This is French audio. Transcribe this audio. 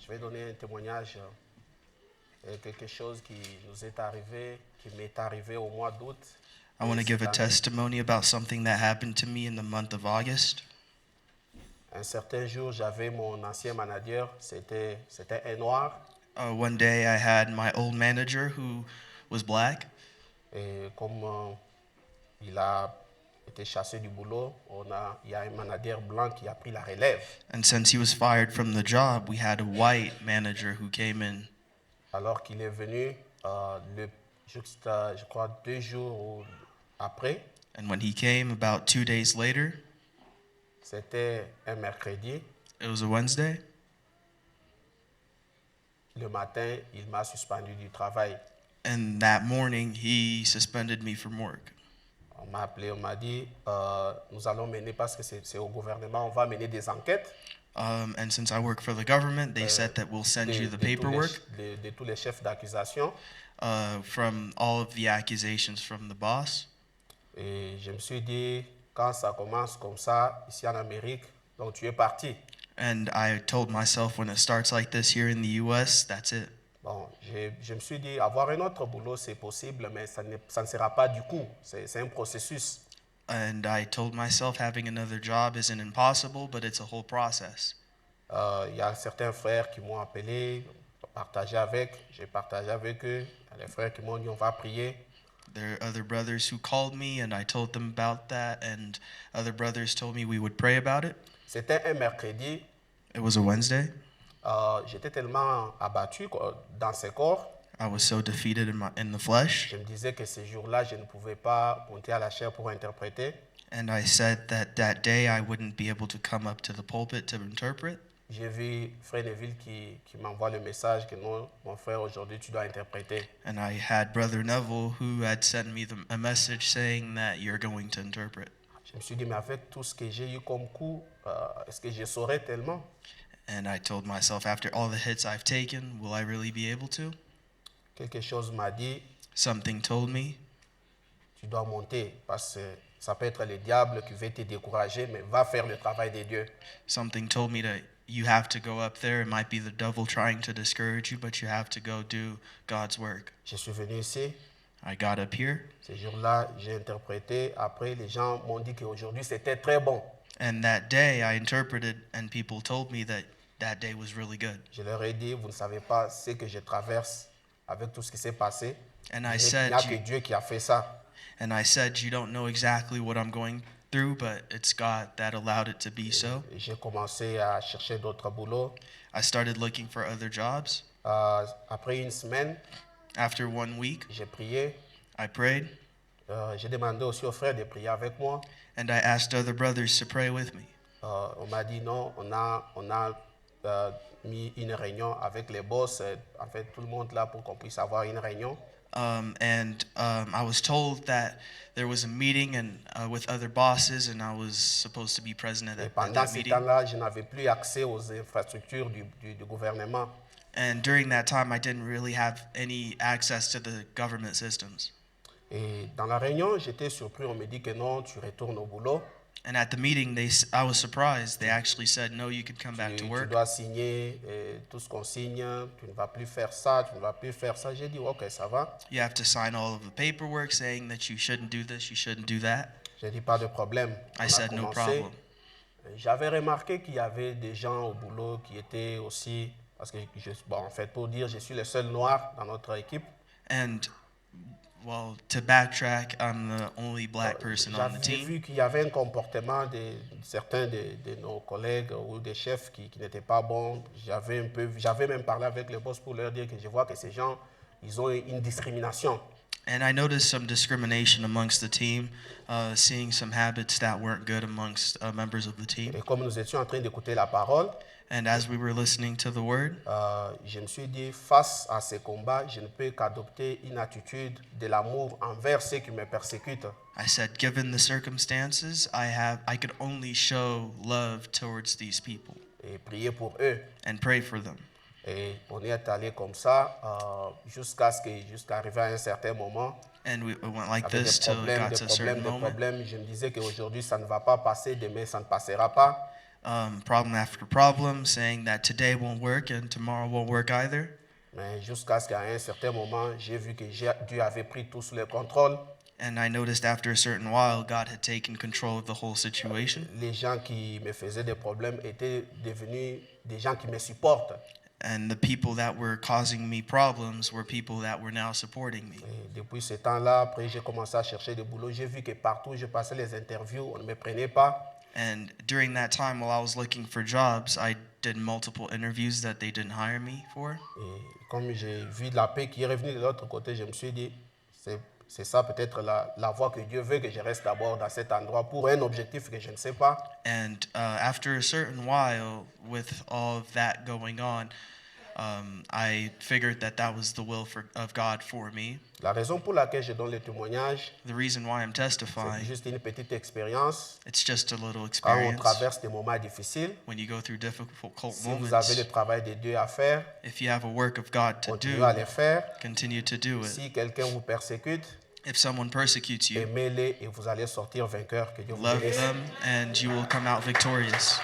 Je vais donner un témoignage, quelque chose qui nous est arrivé, qui m'est arrivé au mois d'août. I want to give a testimony about something that happened to me in the month of August. Un certain jour, j'avais mon ancien manager, c'était un noir. One day I had my old manager who was black, Et comme il a été chassé du boulot, il y a un manager blanc qui a pris la relève. and since he was fired from the job, we had a white manager who came in. Alors qu'il est venu, juste, je crois, 2 jours après, And when he came about 2 days later, c'était un mercredi. it was a Wednesday, Le matin, il m'a suspendu du travail. and that morning he suspended me from work. On m'a appelé, on m'a dit, nous allons mener, parce que c'est au gouvernement, on va mener des enquêtes And since I work for the government, they said that we'll send you the paperwork de tous les chefs d'accusation. from all of the accusations from the boss. Et je me suis dit, quand ça commence comme ça, ici en Amérique, donc tu es parti. And I told myself, when it starts like this here in the US, that's it. Bon, je me suis dit, avoir un autre boulot, c'est possible, mais ça ne sera pas du coup. C'est un processus. And I told myself having another job isn't impossible, but it's a whole process. Il y a certains frères qui m'ont appelé, j'ai partagé avec eux. Il y a les frères qui m'ont dit, on va prier. There are other brothers who called me, and I told them about that, and other brothers told me we would pray about it. C'était un mercredi. It was a Wednesday. J'étais tellement abattu dans ce corps. I was so defeated in the flesh. Je me disais que ce jour-là, je ne pouvais pas monter à la chaire pour interpréter. And I said that day I wouldn't be able to come up to the pulpit to interpret. J'ai vu frère Neville qui m'envoie le message que non, mon frère, aujourd'hui tu dois interpréter. And I had Brother Neville who had sent me a message saying that you're going to interpret. Je me suis dit, mais avec tout ce que j'ai eu comme coup, est-ce que je saurais tellement? And I told myself, after all the hits I've taken, will I really be able to? Quelque chose m'a dit, Something told me, tu dois monter, parce que ça peut être le diable qui veut te décourager, mais va faire le travail de Dieu. something told me that you have to go up there. It might be the devil trying to discourage you, but you have to go do God's work. Je suis venu ici, I got up here, ce jour-là, j'ai interprété. Après, les gens m'ont dit qu'aujourd'hui c'était très bon. and that day I interpreted, and people told me that day was really good. Je leur ai dit, vous ne savez pas ce que je traverse avec tout ce qui s'est passé. And Il I n'y said, a que Dieu qui a fait ça. you don't know exactly what I'm going through, but it's God that allowed it to be so. Et j'ai commencé à chercher d'autres boulots. I started looking for other jobs. Après une semaine, After 1 week, j'ai prié. I prayed, J'ai demandé aussi aux frères de prier avec moi. and I asked other brothers to pray with me. On m'a dit non, on a mis une réunion avec les boss, en fait tout le monde là pour qu'on puisse avoir une réunion. I was told that there was a meeting and with other bosses, and I was supposed to be present Et at pendant that ce meeting. temps-là, je n'avais plus accès aux infrastructures du gouvernement. And during that time, I didn't really have any access to the government systems. Et dans la réunion, j'étais surpris, on me dit que non, tu retournes au boulot. And at the meeting, I was surprised. They actually said, "No, you can come back to Tu work. dois signer tout ce qu'on signe, tu ne vas plus faire ça, tu ne vas plus faire ça. J'ai dit, ok, ça va. You have to sign all of the paperwork saying that you shouldn't do this, you shouldn't do that." J'ai dit, pas de problème. On I a said, "No commencé. problem." J'avais remarqué qu'il y avait des gens au boulot qui étaient aussi, parce que, en fait, pour dire, je suis le seul noir dans notre équipe. And well, to backtrack, I'm the only black person on the J'ai team. vu qu'il y avait un comportement de certains de nos collègues ou des chefs qui n'était pas bon. J'avais même parlé avec les boss pour leur dire que je vois que ces gens, ils ont une discrimination. And I noticed some discrimination amongst the team, seeing some habits that weren't good amongst members of the team. Et comme nous étions en train d'écouter la parole, And as we were listening to the word, je me suis dit, face à ces combats, je ne peux qu'adopter une attitude de l'amour envers ceux qui me persécutent. I said, given the circumstances, I could only show love towards these people Et prier pour eux. and pray for them. Et on est allé comme ça jusqu'à arriver à un certain moment. And we went like Avec this des till it problèmes, got to a certain moment. Je me disais qu'aujourd'hui ça ne va pas passer, demain ça ne passera pas. problem after problem, saying that today won't work and tomorrow won't work either. Mais jusqu'à ce qu'à un certain moment, j'ai vu que Dieu avait pris tout sous le contrôle. And I noticed after a certain while, God had taken control of the whole situation. Les gens qui me faisaient des problèmes étaient devenus des gens qui me supportent. And the people that were causing me problems were people that were now supporting me. Et depuis ce temps-là, après j'ai commencé à chercher des boulots. J'ai vu que partout où je passais les interviews, on ne me prenait pas. And during that time, while I was looking for jobs, I did multiple interviews that they didn't hire me for. Et comme j'ai vu la paix qui est revenue de l'autre côté, je me suis dit, c'est ça peut-être la voie que Dieu veut que je reste d'abord dans cet endroit pour un objectif que je ne sais pas. And after a certain while, with all of that going on, I figured that was the will of God for me. La raison pour laquelle je donne le témoignage, The reason why I'm c'est testifying, juste une petite expérience. it's just a little Quand on experience. traverse des moments difficiles, When you go through difficult si vous moments, avez le travail de Dieu à faire, if you have a work of God to continuez do, à le faire. continue to do it. Si quelqu'un vous persécute, If someone persecutes you, aimez-les et vous allez sortir vainqueur. Que Dieu vous love bénisse. them and you will come out victorious.